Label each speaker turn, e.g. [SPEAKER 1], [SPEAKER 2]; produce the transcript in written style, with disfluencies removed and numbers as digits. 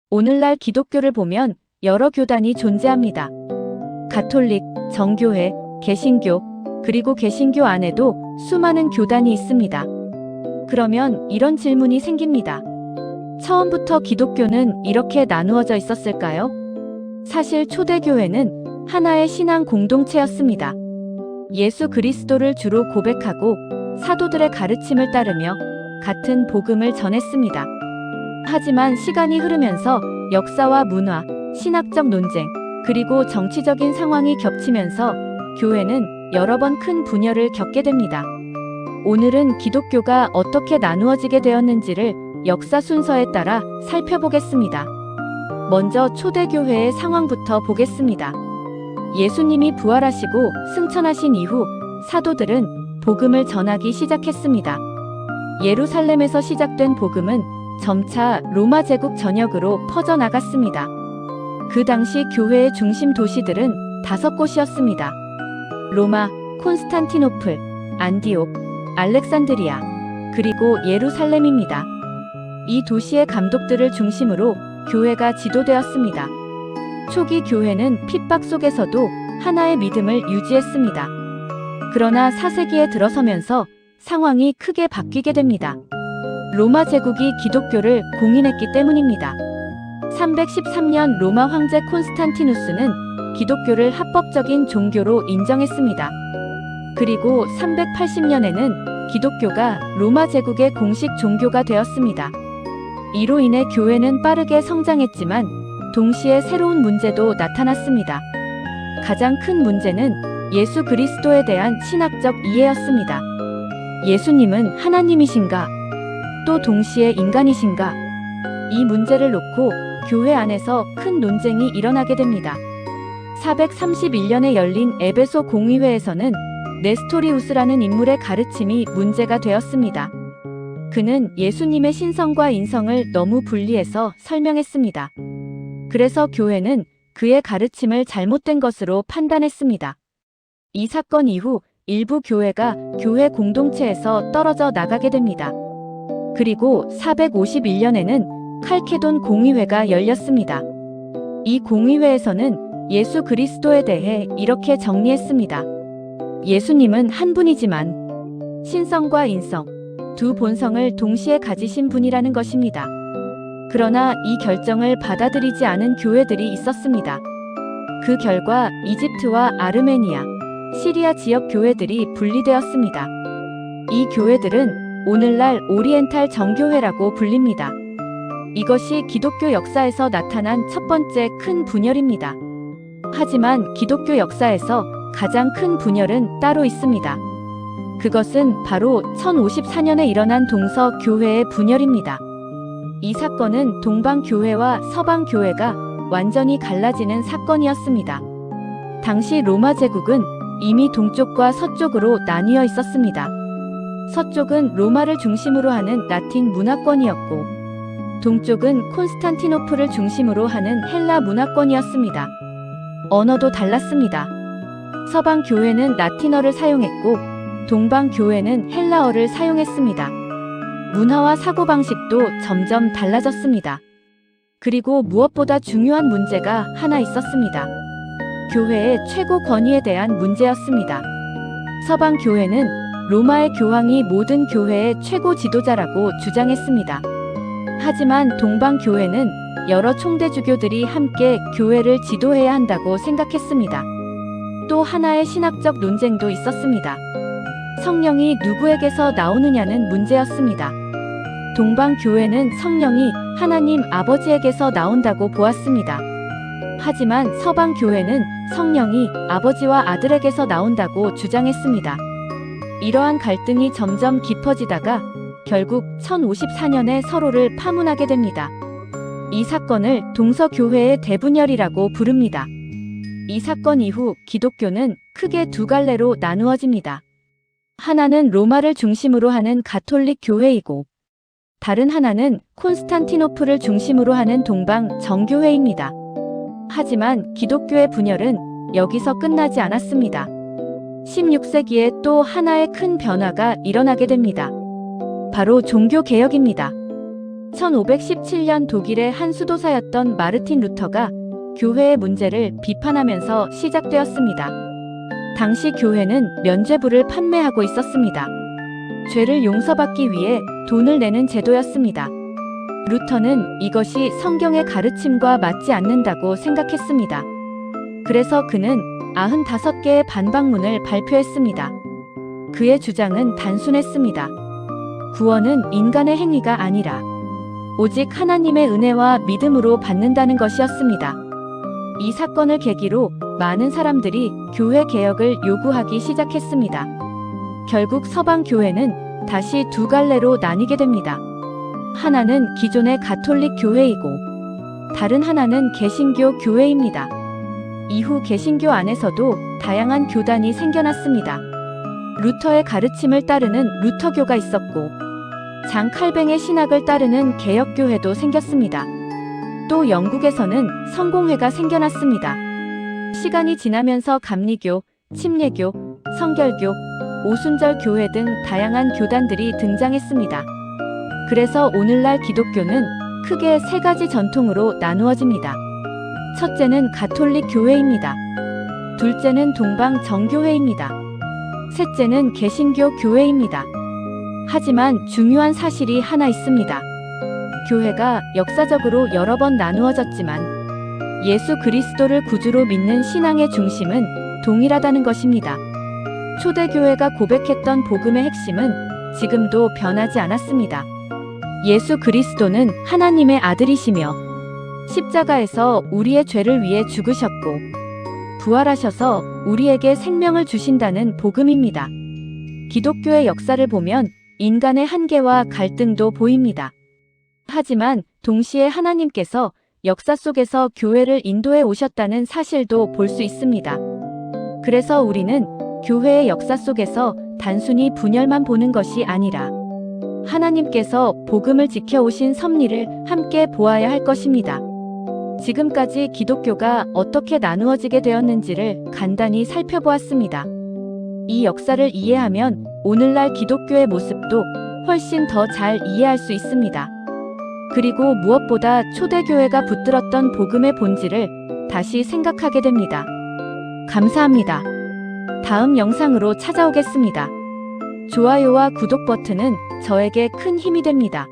[SPEAKER 1] 오늘날 기독교를 보면 여러 교단이 존재합니다. 가톨릭, 정교회, 개신교, 그리고 개신교 안에도 수많은 교단이 있습니다. 그러면 이런 질문이 생깁니다. 처음부터 기독교는 이렇게 나누어져 있었을까요? 사실 초대교회는 하나의 신앙 공동체였습니다. 예수 그리스도를 주로 고백하고 사도들의 가르침을 따르며 같은 복음을 전했습니다. 하지만 시간이 흐르면서 역사와 문화, 신학적 논쟁, 그리고 정치적인 상황이 겹치면서 교회는 여러 번 큰 분열을 겪게 됩니다. 오늘은 기독교가 어떻게 나누어지게 되었는지를 역사 순서에 따라 살펴보겠습니다. 먼저 초대교회의 상황부터 보겠습니다. 예수님이 부활하시고 승천하신 이후 사도들은 복음을 전하기 시작했습니다. 예루살렘에서 시작된 복음은 점차 로마 제국 전역으로 퍼져나갔습니다. 그 당시 교회의 중심 도시들은 5곳이었습니다. 로마, 콘스탄티노플, 안디옥, 알렉산드리아, 그리고 예루살렘입니다. 이 도시의 감독들을 중심으로 교회가 지도되었습니다. 초기 교회는 핍박 속에서도 하나의 믿음을 유지했습니다. 그러나 4세기에 들어서면서 상황이 크게 바뀌게 됩니다. 로마 제국이 기독교를 공인했기 때문입니다. 313년 로마 황제 콘스탄티누스는 기독교를 합법적인 종교로 인정했습니다. 그리고 380년에는 기독교가 로마 제국의 공식 종교가 되었습니다. 이로 인해 교회는 빠르게 성장했지만 동시에 새로운 문제도 나타났습니다. 가장 큰 문제는 예수 그리스도에 대한 신학적 이해였습니다. 예수님은 하나님이신가? 또 동시에 인간이신가? 이 문제를 놓고 교회 안에서 큰 논쟁이 일어나게 됩니다. 431년에 열린 에베소 공의회에서는 네스토리우스라는 인물의 가르침이 문제가 되었습니다. 그는 예수님의 신성과 인성을 너무 분리해서 설명했습니다. 그래서 교회는 그의 가르침을 잘못된 것으로 판단했습니다. 이 사건 이후 일부 교회가 교회 공동체에서 떨어져 나가게 됩니다. 그리고 451년에는 칼케돈 공의회가 열렸습니다. 이 공의회에서는 예수 그리스도에 대해 이렇게 정리했습니다. 예수님은 한 분이지만 신성과 인성, 두 본성을 동시에 가지신 분이라는 것입니다. 그러나 이 결정을 받아들이지 않은 교회들이 있었습니다. 그 결과 이집트와 아르메니아, 시리아 지역 교회들이 분리되었습니다. 이 교회들은 오늘날 오리엔탈 정교회라고 불립니다. 이것이 기독교 역사에서 나타난 첫 번째 큰 분열입니다. 하지만 기독교 역사에서 가장 큰 분열은 따로 있습니다. 그것은 바로 1054년에 일어난 동서교회의 분열입니다. 이 사건은 동방교회와 서방교회가 완전히 갈라지는 사건이었습니다. 당시 로마 제국은 이미 동쪽과 서쪽으로 나뉘어 있었습니다. 서쪽은 로마를 중심으로 하는 라틴 문화권이었고, 동쪽은 콘스탄티노플을 중심으로 하는 헬라 문화권이었습니다. 언어도 달랐습니다. 서방 교회는 라틴어를 사용했고, 동방 교회는 헬라어를 사용했습니다. 문화와 사고방식도 점점 달라졌습니다. 그리고 무엇보다 중요한 문제가 하나 있었습니다. 교회의 최고 권위에 대한 문제였습니다. 서방 교회는 로마의 교황이 모든 교회의 최고 지도자라고 주장했습니다. 하지만 동방 교회는 여러 총대주교들이 함께 교회를 지도해야 한다고 생각했습니다. 또 하나의 신학적 논쟁도 있었습니다. 성령이 누구에게서 나오느냐는 문제였습니다. 동방 교회는 성령이 하나님 아버지에게서 나온다고 보았습니다. 하지만 서방 교회는 성령이 아버지와 아들에게서 나온다고 주장했습니다. 이러한 갈등이 점점 깊어지다가 결국 1054년에 서로를 파문하게 됩니다. 이 사건을 동서교회의 대분열이라고 부릅니다. 이 사건 이후 기독교는 크게 두 갈래로 나누어집니다. 하나는 로마를 중심으로 하는 가톨릭 교회이고, 다른 하나는 콘스탄티노플을 중심으로 하는 동방 정교회입니다. 하지만 기독교의 분열은 여기서 끝나지 않았습니다. 16세기에 또 하나의 큰 변화가 일어나게 됩니다. 바로 종교개혁입니다. 1517년 독일의 한 수도사였던 마르틴 루터가 교회의 문제를 비판하면서 시작되었습니다. 당시 교회는 면죄부를 판매하고 있었습니다. 죄를 용서받기 위해 돈을 내는 제도였습니다. 루터는 이것이 성경의 가르침과 맞지 않는다고 생각했습니다. 그래서 그는 95개의 반박문을 발표했습니다. 그의 주장은 단순했습니다. 구원은 인간의 행위가 아니라 오직 하나님의 은혜와 믿음으로 받는다는 것이었습니다. 이 사건을 계기로 많은 사람들이 교회 개혁을 요구하기 시작했습니다. 결국 서방 교회는 다시 두 갈래로 나뉘게 됩니다. 하나는 기존의 가톨릭 교회이고 다른 하나는 개신교 교회입니다. 이후 개신교 안에서도 다양한 교단이 생겨났습니다. 루터의 가르침을 따르는 루터교가 있었고 장 칼뱅의 신학을 따르는 개혁교회도 생겼습니다. 또 영국에서는 성공회가 생겨났습니다. 시간이 지나면서 감리교, 침례교, 성결교, 오순절 교회 등 다양한 교단들이 등장했습니다. 그래서 오늘날 기독교는 크게 세 가지 전통으로 나누어집니다. 첫째는 가톨릭 교회입니다. 둘째는 동방 정교회입니다. 셋째는 개신교 교회입니다. 하지만 중요한 사실이 하나 있습니다. 교회가 역사적으로 여러 번 나누어졌지만 예수 그리스도를 구주로 믿는 신앙의 중심은 동일하다는 것입니다. 초대교회가 고백했던 복음의 핵심은 지금도 변하지 않았습니다. 예수 그리스도는 하나님의 아들이시며 십자가에서 우리의 죄를 위해 죽으셨고 부활하셔서 우리에게 생명을 주신다는 복음입니다. 기독교의 역사를 보면 인간의 한계와 갈등도 보입니다. 하지만 동시에 하나님께서 역사 속에서 교회를 인도해 오셨다는 사실도 볼 수 있습니다. 그래서 우리는 교회의 역사 속에서 단순히 분열만 보는 것이 아니라 하나님께서 복음을 지켜오신 섭리를 함께 보아야 할 것입니다. 지금까지 기독교가 어떻게 나누어지게 되었는지를 간단히 살펴보았습니다. 이 역사를 이해하면 오늘날 기독교의 모습도 훨씬 더 잘 이해할 수 있습니다. 그리고 무엇보다 초대교회가 붙들었던 복음의 본질을 다시 생각하게 됩니다. 감사합니다. 다음 영상으로 찾아오겠습니다. 좋아요와 구독 버튼은 저에게 큰 힘이 됩니다.